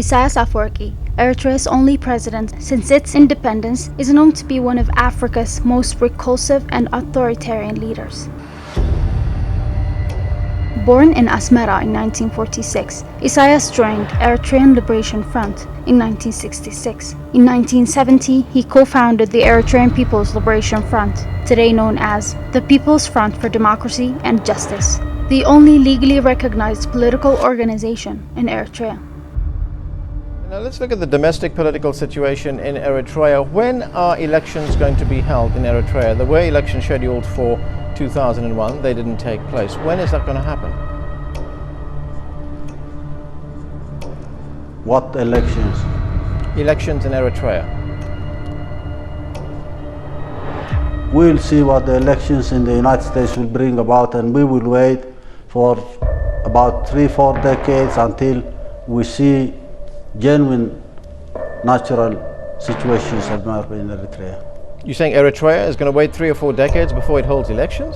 Isaias Afwerki, Eritrea's only president since its independence, is known to be one of Africa's most repulsive and authoritarian leaders. Born in Asmara in 1946, Isaias joined Eritrean Liberation Front in 1966. In 1970, he co-founded the Eritrean People's Liberation Front, today known as the People's Front for Democracy and Justice, the only legally recognized political organization in Eritrea. Now let's look at the domestic political situation in Eritrea. When are elections going to be held in Eritrea? There were elections scheduled for 2001. They didn't take place. When is that going to happen? What elections? Elections in Eritrea. We'll see what the elections in the United States will bring about, and we will wait for about 3-4 decades until we see genuine natural situations emerge in Eritrea. You're saying Eritrea is going to wait 3 or 4 decades before it holds elections?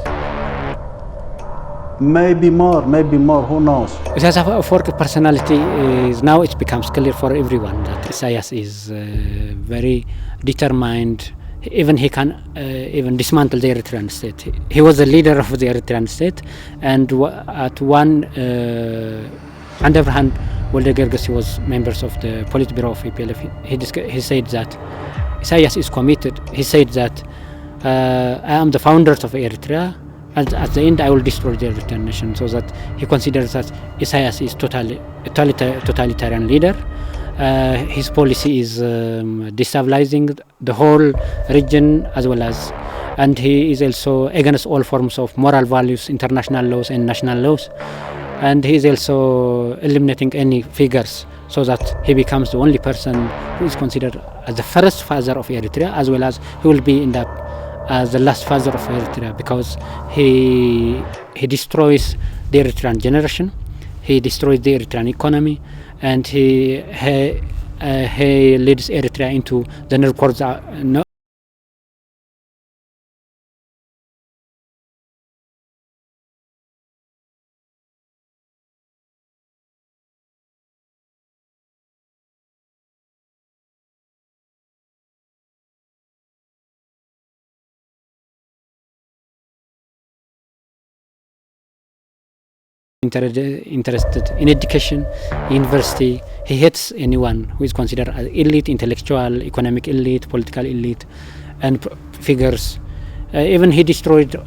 Maybe more, who knows? Isaias Afwerki's personality is now it becomes clear for everyone that Isaias is very determined. Even he can even dismantle the Eritrean state. He was the leader of the Eritrean state, and at one on the other hand, Wolde was members of the Politburo of EPLF. He said that Isaias is committed. He said that I am the founder of Eritrea, and at the end I will destroy the Eritrean nation. So that he considers that Isaias is totalitarian leader. His policy is destabilizing the whole region as well as, and he is also against all forms of moral values, international laws and national laws. And he is also eliminating any figures so that he becomes the only person who is considered as the first father of Eritrea, as well as he will be in as the last father of Eritrea, because he destroys the Eritrean generation, he destroys the Eritrean economy, and he leads Eritrea into the interested in education, university. He hates anyone who is considered as elite, intellectual, economic elite, political elite, and figures. Even he destroyed,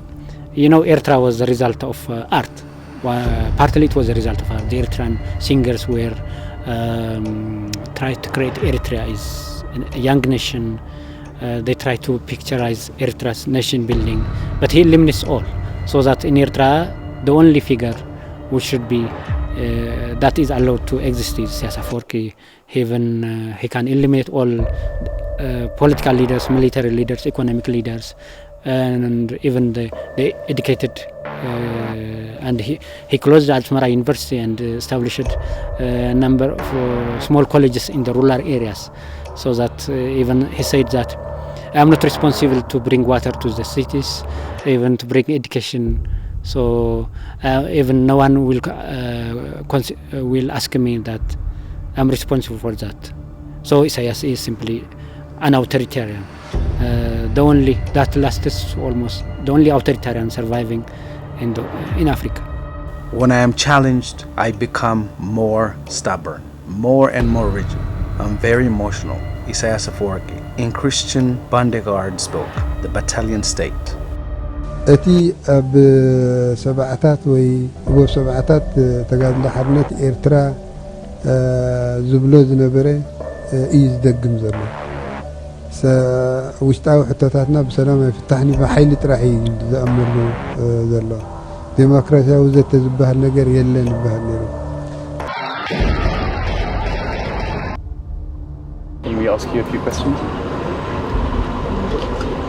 Eritrea was the result of art. Partly it was the result of art. The Eritrean singers were tried to create Eritrea as a young nation. They try to picturize Eritrea's nation building, but he eliminates all, so that in Eritrea the only figure which should be that is allowed to exist is Isaias Afwerki. He can eliminate all political leaders, military leaders, economic leaders, and even the educated. And he closed Asmara University and established a number of small colleges in the rural areas, so that even he said that I am not responsible to bring water to the cities, even to bring education. So even no one will ask me that I'm responsible for that. So Isaias is simply an authoritarian. The only authoritarian surviving in Africa. When I am challenged, I become more stubborn, more and more rigid. I'm very emotional. Isaias Afwerki in Christian Bandegard's book, The Battalion State. أتي بسبعتات وبسبعتات تقابل حرنات إيرترا زبلوز نبرة يزدقم زمان وشتاو حتاتنا بسلام يفتحني بحيل تراحي زأمر ذلا ديمقراطيا وزت زبها النجار يلا نبها النيرو. Can we ask you a few questions?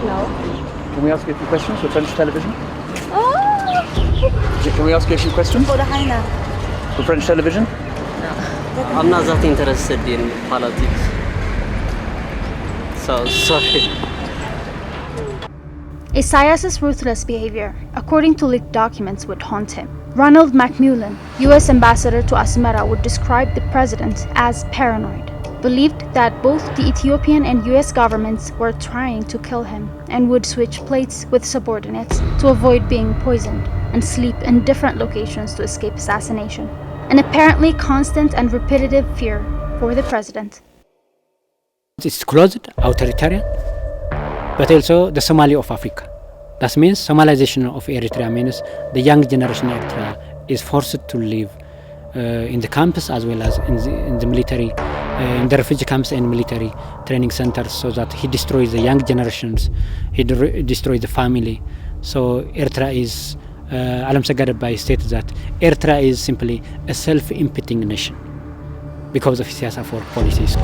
No. Can we ask you a few questions for French television? Can we ask you a few questions? For French television? No. I'm not that interested in politics. So, sorry. Isaias's ruthless behavior, according to leaked documents, would haunt him, Ronald Macmillan, US ambassador to Asmara, would describe the president as paranoid, believed that both the Ethiopian and US governments were trying to kill him, and would switch plates with subordinates to avoid being poisoned and sleep in different locations to escape assassination. An apparently constant and repetitive fear for the president. It's closed, authoritarian, but also the Somali of Africa. That means Somalization of Eritrea means the young generation of Eritrea is forced to live in the campus as well as in the military, in the refugee camps and military training centers, so that he destroys the young generations, he destroys the family. So Eritrea is, Alam Sagadabai stated that Eritrea is simply a self-impeting nation because of siyasa for policies.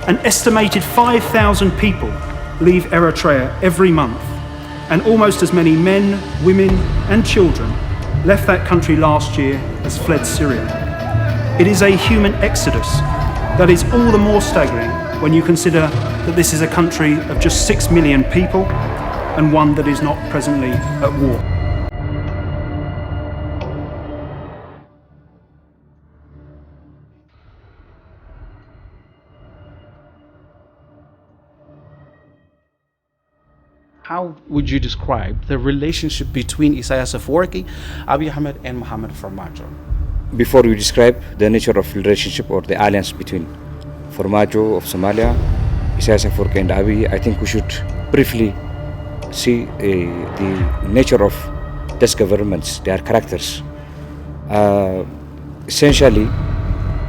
An estimated 5,000 people leave Eritrea every month, and almost as many men, women and children left that country last year as fled Syria. It is a human exodus that is all the more staggering when you consider that this is a country of just 6 million people and one that is not presently at war. How would you describe the relationship between Isaias Afwerki, Abiy Ahmed, and Mohammed Farmajo? Before we describe the nature of the relationship or the alliance between Farmajo of Somalia, Isaias Afwerki and Abiy, I think we should briefly see the nature of these governments, their characters. Essentially,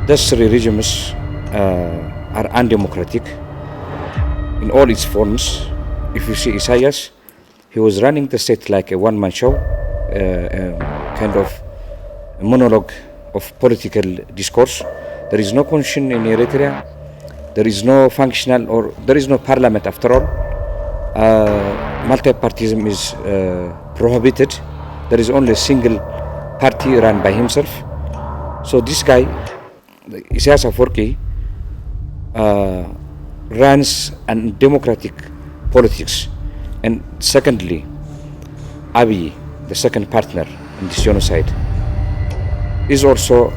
these three regimes are undemocratic in all its forms. If you see Isaias, he was running the state like a one-man show, kind of a monologue of political discourse. There is no constitution in Eritrea. There is no functional, or there is no parliament after all. Multi-partyism is prohibited. There is only a single party run by himself. So this guy, Isaias Afwerki, runs undemocratic politics. And secondly, Abiy, the second partner in this genocide, is also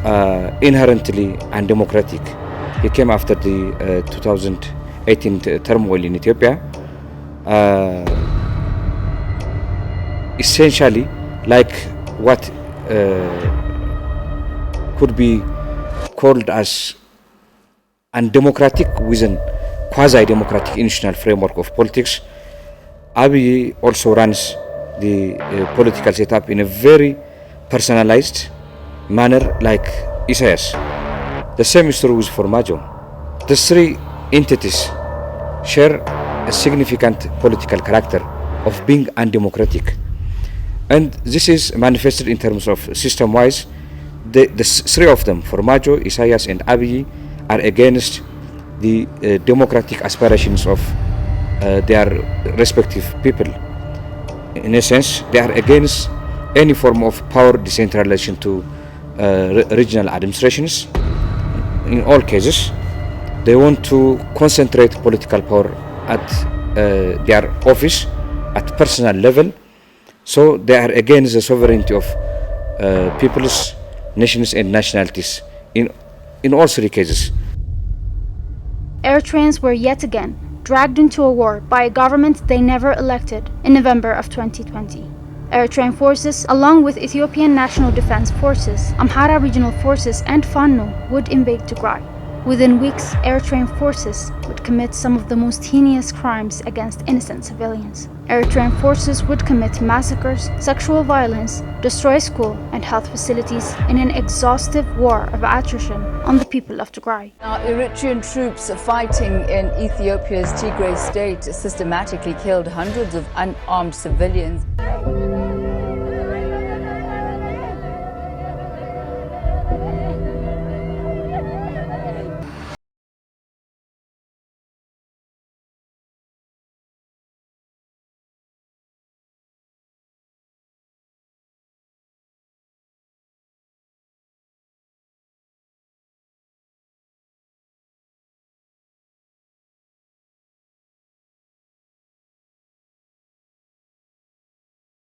inherently undemocratic. He came after the 2018 turmoil in Ethiopia, essentially like what could be called as undemocratic within quasi-democratic institutional framework of politics. Abiy also runs the political setup in a very personalized manner like Isaias. The same is true with Farmajo. The three entities share a significant political character of being undemocratic. And this is manifested in terms of system-wise. The three of them, Farmajo, Isaias and Abiy, are against the democratic aspirations of their respective people. In a sense, they are against any form of power decentralization to regional administrations. In all cases, they want to concentrate political power at their office, at personal level. So they are against the sovereignty of peoples, nations and nationalities in all three cases. Eritreans were yet again dragged into a war by a government they never elected in November of 2020. Eritrean forces, along with Ethiopian National Defense Forces, Amhara Regional Forces and Fano, would invade Tigrai. Within weeks, Eritrean forces would commit some of the most heinous crimes against innocent civilians. Eritrean forces would commit massacres, sexual violence, destroy school and health facilities in an exhaustive war of attrition on the people of Tigray. Now, Eritrean troops fighting in Ethiopia's Tigray state systematically killed hundreds of unarmed civilians.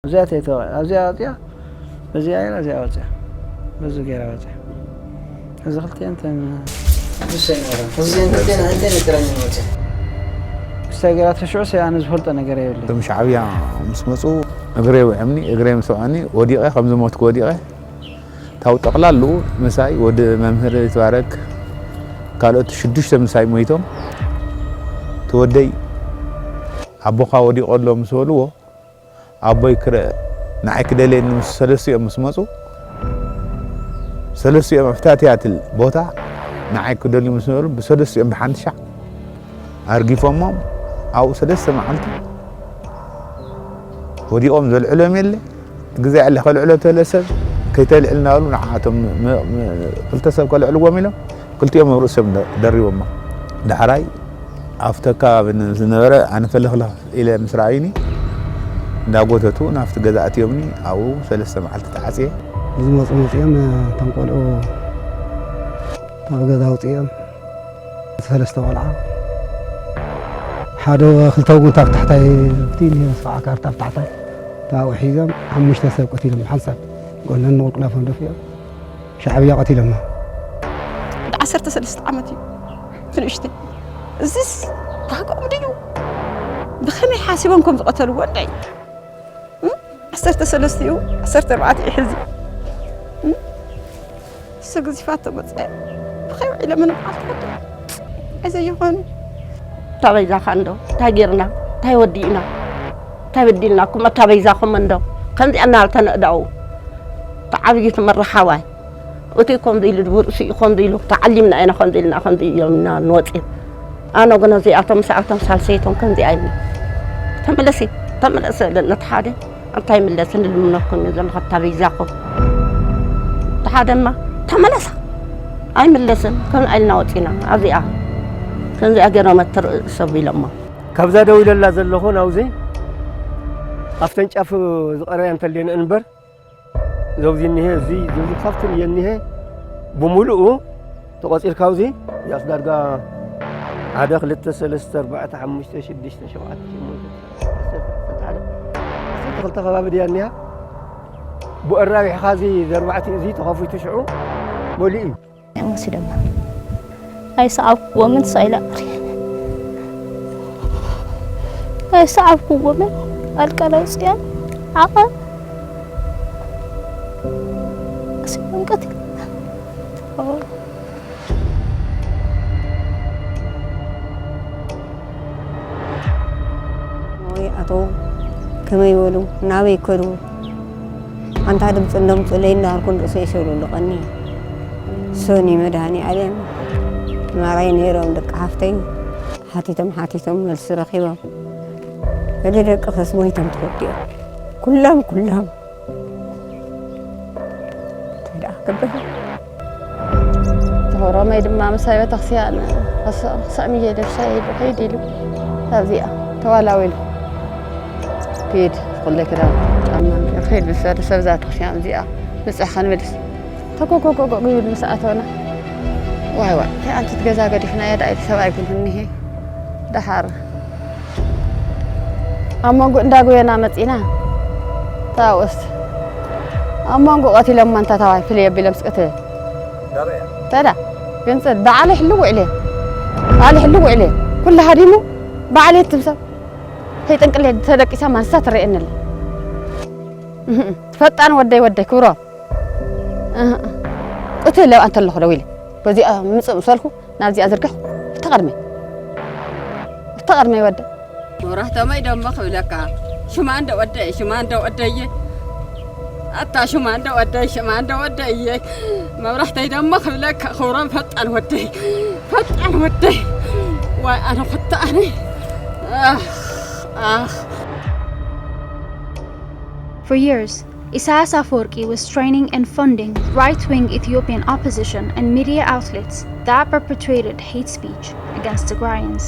زيات يتوقع زيات يا زيات زيات بس غير وجه إذا قلت أنت استيقظت شو سي أنا زفلت أنا قريب لي مش عبيا مسمصو قريب عمني قريب مسواني وديقة خمس موت وديقة تاو تقلال له مساي ود ممهر تبارك قالوا تشدش مساي مويتهم تودي أبوخا ودي قلوا مسولو أبو يكره نعك دلين سلسية مسمصو سلسية مفتاتيات البوتا نعك دلين مسولو بسلسية بحنشة أرجي فمام أو سلسة معلتي ودي أم ذو العلم يلي جزء اللي خل علم تلسة كي تلقلنا له نعاتهم قلت سب كل علوم ميله قلت يوم رؤسهم دري وما دحراي أفتكا بالنزنورة أنا فلخله إلى مسرعيني داقوتتو نافت جزء يومني أو سلسة معلتي تعسيه زموت يوم تنقلوا تاجداوت يوم سلسة والعاب حادو خلطوقون تحتاي كتير صفعة كارت تحتاي تاو حيزم حمش تسب قتيل محسب قلنا نقول لا فندق فيها شعبية قتيل ما عسرت سلسة عمتي فنشتي زيس تاقوا مديو بخمي حاسبونكم قتلوا ودعي عسرت سلسيو عسرت ربعتي حزي سقزي فاتو بتصير بخير إلى من بعض عايزة يهون تابيزا خاندو تاجرنا تايودينا تايودينا كما تابيزا خمندو كنزي أنا التنقدعو تعبي تمر حواي وتيكم ذي الدور شيء خنديلو تعلمنا أنا خنديلنا نوتي أنا قلنا زي أتم سالسيتهم كنزي أيمي تملسي نتحادى أنتي ملسن اللي منكم يزل تابيزاكم تحادى ما تملسه أي ملسن كن أي نوتينا أذيع كنزي أجرا متر سبي لما كبزة دويل الله زلهم أوزي أفتن شاف زقران تلين أنبر زوجي النهاية زوجي خفتن النهاية بملؤه تقصير كاوزي يصدر جا عدا خلت سلسة 4 5 6 7 خلت خباب ديالنا بو الرابع خازي 4 زي تخافي تشعو مولي مسلم هاي صعب ومن صايله هاي صعب ومن الكلاوسيان عقل اسمه قتل أتو كما يقولوا ناوي يكروا أنت هذا بتندم تلين نهار كن رسي شغلوا لقني سوني مدهني عليهم ما راين هيرهم دك حفتين حاتيتم للسرخيبة اللي دك خصمي تم تودي كلهم تلا كبه تهورا ما يدمع مسايبة تخسيان خصامي يدف سايد وحيدي له هذه توالاويل كيد قل لك كده أما خير بس هذا سبزات خشيان زيا بس أخان بدس تكو قيود مساعتنا واي هي أنت تجزا قدي فينا يدا أي سواء يكون هنيه دحار أما قو نداقو ينامت إنا تاوس أما قو قتل لما أنت تواي في ليبي لمسكته تدا ينصد بعلي حلو عليه كل هاديمو بعلي تمسك هي تنقل تدق إسا ساتر إن فتان ودي كورا قتل لو أنت الله رويلي بزي مسألكو نازي أزركه تغرمي ودي ورحت ما يدوم مخبلك شو ما عنده ودي أتا شو ما عنده ودي ما رحت يدوم مخبلك خوران فتان ودي وأنا فتاني For years, Isaias Afwerki was training and funding right-wing Ethiopian opposition and media outlets that perpetrated hate speech against Tigrayans.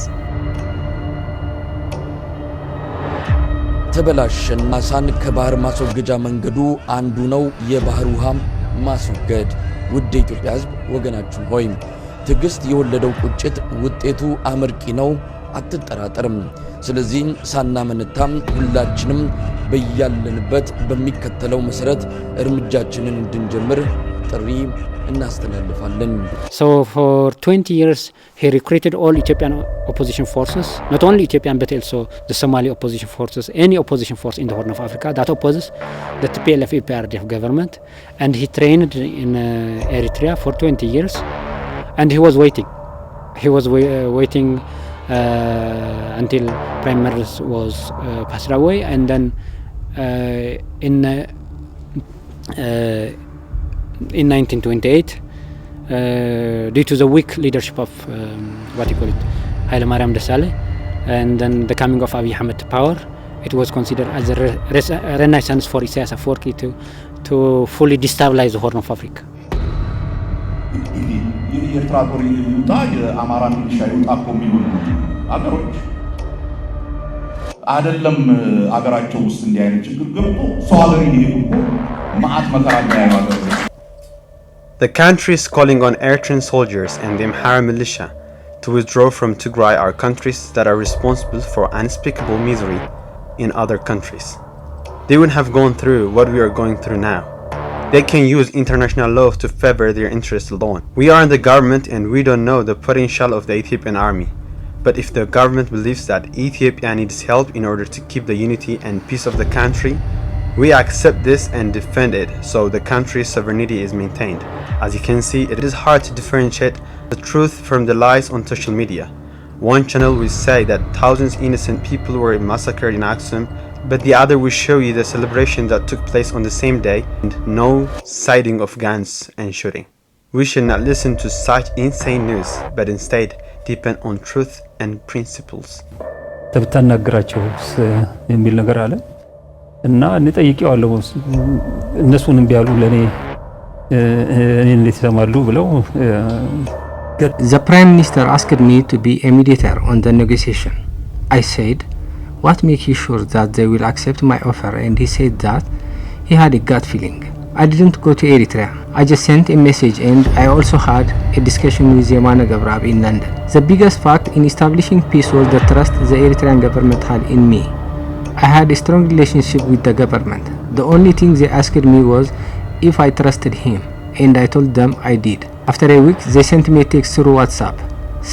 ተበላሽና ሳን ከባህር ማስወገጃ መንገዱ አንዱ ነው የባህር ውሃም ማስወገድ። ውድ የኢትዮጵያ ሕዝብ ወገናችሁ ሆይ ትግስት የወለደው ቁጭት ውጤቱ አመርቂ ነው። አትጠራጠርም። ስለዚህ ሳናመነታም ሁላችንም በያለንበት በሚከተለው መሰረት እርምጃችንን እንድንጀምር ጥሪ እናስተላልፋለን። So for 20 years he recruited all Ethiopian opposition forces, not only Ethiopian but also the Somali opposition forces, any opposition force in the Horn of Africa that opposes the TPLF EPRDF government, and he trained in Eritrea for 20 years, and he was waiting. He was waiting until Prime Minister was passed away, and then in 1928, due to the weak leadership of Haile Mariam Desalegn, and then the coming of Abiy Ahmed to power, it was considered as a renaissance for Isaias Afwerki to fully destabilize the Horn of Africa. የኤርትራ ጦር ይውጣ የአማራ ሚሊሻ ይውጣ እኮ የሚሉ አገሮች አይደለም አገራቸው ውስጥ እንዲህ አይነት ችግር ገብቶ ሰው ሀገር ይሄዱ እኮ መዓት መከራ ያያዋገር The countries calling on Eritrean soldiers and the Amhara militia to withdraw from Tigray are countries that are responsible for unspeakable misery in other countries. They wouldn't have gone through what we are going through now. They can use international law to favor their interests alone. We are in the government and we don't know the potential of the Ethiopian army. But if the government believes that Ethiopia needs help in order to keep the unity and peace of the country, we accept this and defend it so the country's sovereignty is maintained. As you can see, it is hard to differentiate the truth from the lies on social media. One channel will say that thousands of innocent people were massacred in Aksum, but the other will show you the celebration that took place on the same day and no sighting of guns and shooting. We should not listen to such insane news, but instead depend on truth and principles. ተብታናግራቸው የሚል ነገር አለ እና እንጠይቀዋለሁ እነሱንም ቢያሉ ለኔ እንዴት ይሰማሉ ብለው The Prime Minister asked me to be a mediator on the negotiation. I said, what makes you sure that they will accept my offer? And he said that he had a gut feeling. I didn't go to Eritrea. I just sent a message, and I also had a discussion with Yemane Gabrab in London. The biggest fact in establishing peace was the trust the Eritrean government had in me. I had a strong relationship with the government. The only thing they asked me was if I trusted him, and I told them I did. After a week, they sent me a text through WhatsApp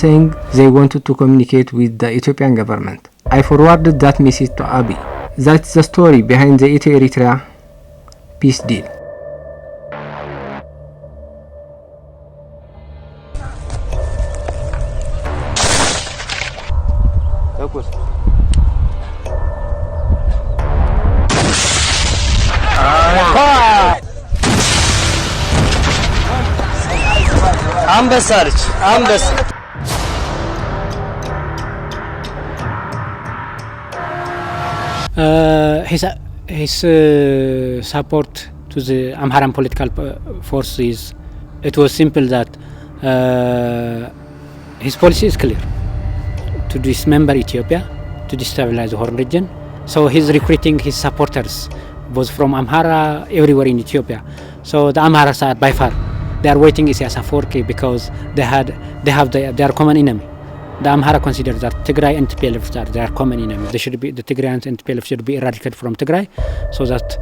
saying they wanted to communicate with the Ethiopian government. I forwarded that message to Abiy. That's the story behind the Eritrea peace deal. His support to the Amharan political forces, it was simple that his policy is clear: to dismember Ethiopia, to destabilize the Horn region. So he's recruiting his supporters was from Amhara everywhere in Ethiopia. So the Amharas are by far they are waiting Isaias Afwerki because they are common enemy. The Amhara considers that Tigray and TPLF are their common enemy. The Tigrayans and TPLF should be eradicated from Tigray, so that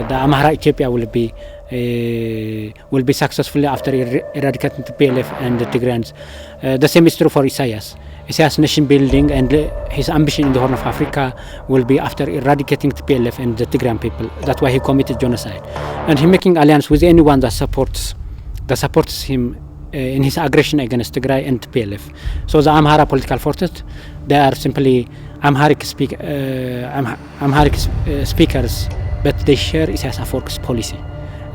the Amhara Ethiopia will be successfully after eradicating TPLF and the Tigrayans. The same is true for Isaias. Isaias' nation building and his ambition in the Horn of Africa will be after eradicating TPLF and the Tigrayan people. That's why he committed genocide, and he making alliance with anyone that supports him in his aggression against Tigray and TPLF. So the Amhara political forces, they are simply Amharic speakers, but they share Isaias Afwerki's policy.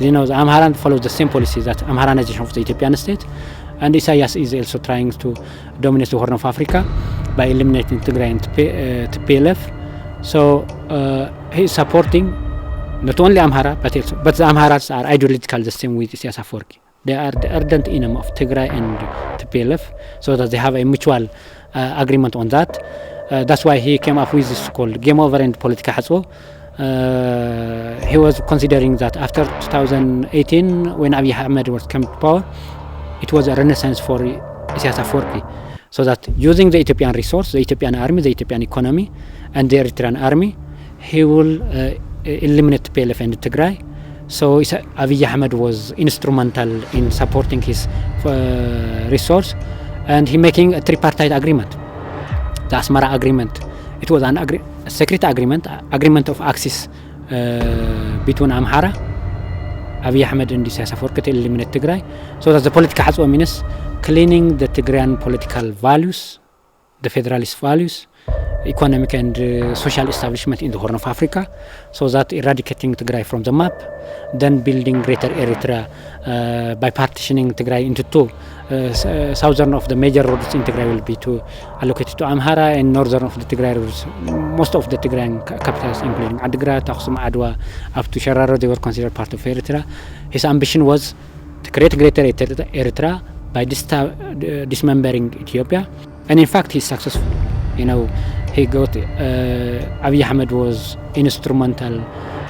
You know, the Amhara follows the same policy that Amharanization of the Ethiopian state, and Isaias is also trying to dominate the Horn of Africa by eliminating Tigray and TPLF. So he is supporting not only Amhara, but the Amharas are ideological the same with Isaias Afwerki. They are the ardent enemy of Tigray and TPLF, so that they have a mutual agreement on that. That's why he came up with this called Game Over and Politika Hatso. He was considering that after 2018, when Abiy Ahmed was coming to power, it was a renaissance for Isaias Afwerki. so that using the Ethiopian resource, the Ethiopian army, the Ethiopian economy, and the Eritrean army, he will eliminate PLF and Tigray. So Abiy Ahmed was instrumental in supporting his resource, and he making a tripartite agreement, the Asmara Agreement. It was a secret agreement of access between Amhara, Abiy Ahmed and Isaias Afwerki to eliminate Tigray. So that the political Hatzwa means cleaning the Tigrayan political values, the federalist values, economic and social establishment in the Horn of Africa, so that eradicating Tigray from the map, then building greater Eritrea by partitioning Tigray into two. Southern of the major roads in Tigray will be allocated to Amhara, and northern of the Tigray roads, most of the Tigrayan capitals, including Adigrat, Aksum, Adwa, up to Shararo, they were considered part of Eritrea. His ambition was to create greater Eritrea by dismembering Ethiopia, and in fact he's successful. You know, he got Abiy Ahmed was instrumental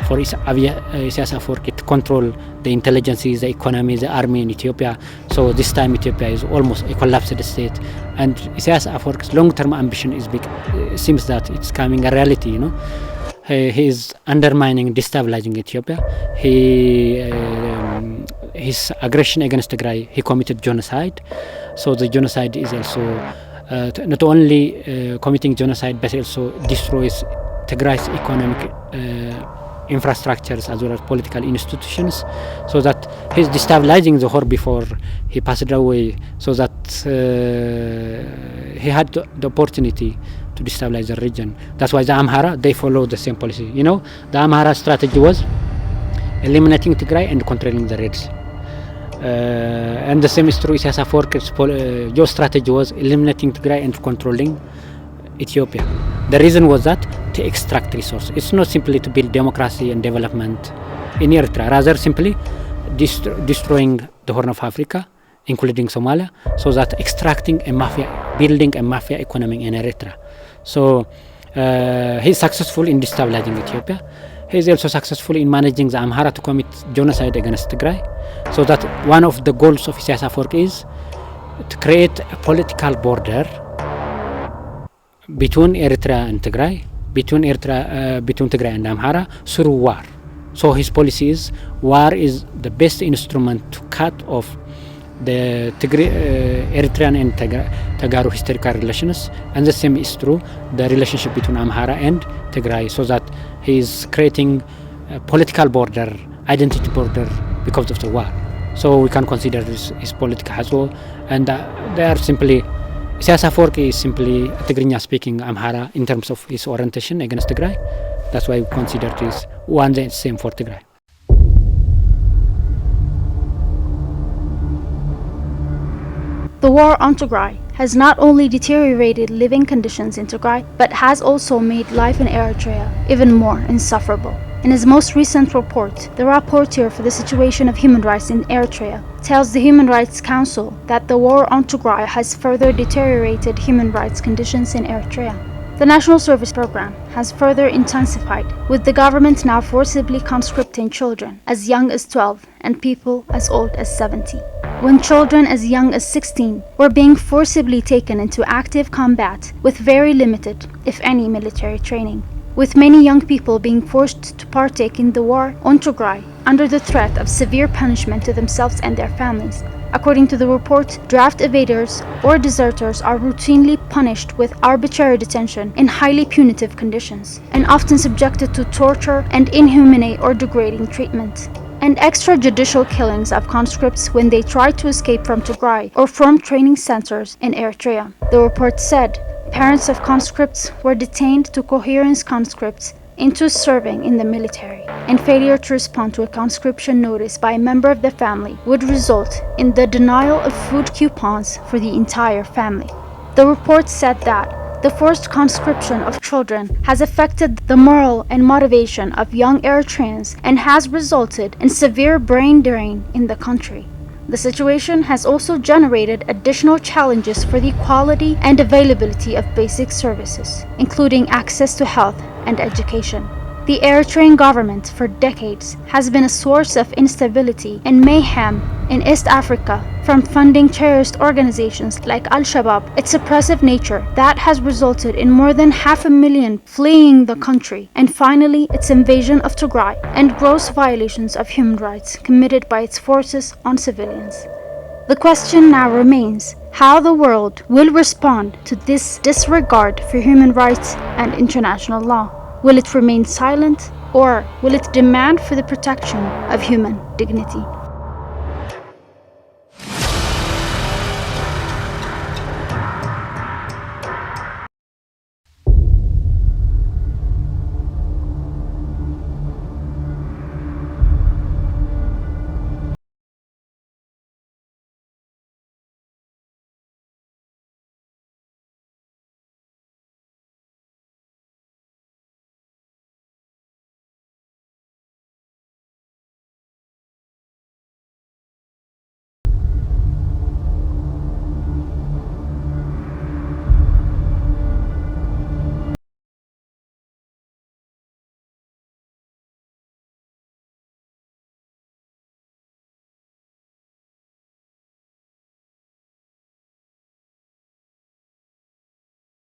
for Isaias Afwerki to control the intelligences, the economy, the army in Ethiopia. So this time Ethiopia is almost a collapsed state, and Isaias Afwerki's long-term ambition is big. It seems that it's coming a reality. You know, he is undermining, destabilizing Ethiopia. His aggression against Tigray, he committed genocide. So the genocide is also not only committing genocide, but also destroys Tigray's economic infrastructures as well as political institutions, so that he's destabilizing the whole before he passed away, so that he had the opportunity to destabilize the region. That's why the Amhara, they follow the same policy. You know, the Amhara strategy was eliminating Tigray and controlling the Reds. And the same is true. Isaias Afwerki's your strategy was eliminating Tigray and controlling Ethiopia. The reason was that to extract resources. It's not simply to build democracy and development in Eritrea, rather simply destroying the Horn of Africa, including Somalia, so that extracting a mafia, building a mafia economy in Eritrea. So he's successful in destabilizing Ethiopia. He's also successful in managing the Amhara to commit genocide against Tigray, so that one of the goals of Isaias Afwerki is to create a political border between Eritrea and Tigray, between Tigray and Amhara through war. So his policy is war is the best instrument to cut off the Eritrean and Tagaru historical relations, and the same is true the relationship between Amhara and Tigray, so that he is creating a political border, identity border because of the war. So we can consider this his political hassle, and they are simply Isaias Afwerki is simply a Tigrinya speaking Amhara in terms of his orientation against Tigray. That's why we consider this one and same for Tigray. The war on Tigray has not only deteriorated living conditions in Tigray, but has also made life in Eritrea even more insufferable. In his most recent report, the rapporteur for the situation of human rights in Eritrea tells the Human Rights Council that the war on Tigray has further deteriorated human rights conditions in Eritrea. The National Service Program has further intensified, with the government now forcibly conscripting children as young as 12 and people as old as 70. When children as young as 16 were being forcibly taken into active combat with very limited, if any, military training, with many young people being forced to partake in the war on Tigray under the threat of severe punishment to themselves and their families. According to the report, draft evaders or deserters are routinely punished with arbitrary detention in highly punitive conditions, and often subjected to torture and inhumane or degrading treatment, and extrajudicial killings of conscripts when they try to escape from Tigray or from training centers in Eritrea. The report said parents of conscripts were detained to coherence conscripts into serving in the military, and failure to respond to a conscription notice by a member of the family would result in the denial of food coupons for the entire family. The report said that the forced conscription of children has affected the moral and motivation of young Eritreans and has resulted in severe brain drain in the country. The situation has also generated additional challenges for the quality and availability of basic services, including access to health and education. The Eritrean government for decades has been a source of instability and mayhem in East Africa, from funding terrorist organizations like Al-Shabaab, its oppressive nature that has resulted in more than 500,000 fleeing the country, and finally its invasion of Tigray and gross violations of human rights committed by its forces on civilians. The question now remains how the world will respond to this disregard for human rights and international law. Will it remain silent, or will it demand for the protection of human dignity?